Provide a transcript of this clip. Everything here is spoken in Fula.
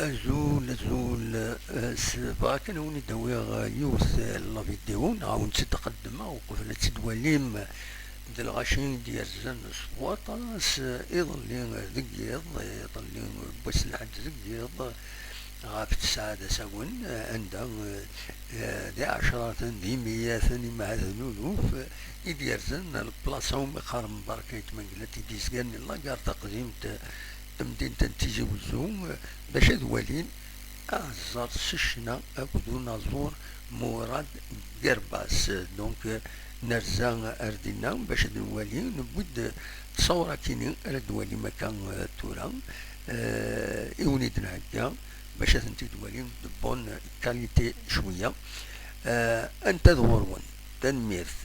أزول سبا كان وني داويغ يوث لا فيديو نعاون تقدم وقفنا تدواليم د الغاشين ديال زن سبواطاس يظلي ذقيض يظلي بوس لحد ذقيض غاف السعادة ساون عندها ذي عشرات ذي مئات مع ذنوف إدير زن البلاصة مقارن بركة منقلة ديسكان الله قار تقديم تمدين تنتيجي وزوم باش ذوالين أعزر سشنا أكدو نازور مراد قرباس دونك نرزا أردنا باش دوالي نبود تصورة كيني ردوالي مكان تورا إونيدنا هكا باش تنتي دوالي دبون كاليتي شوية أنت ذورون تنميرث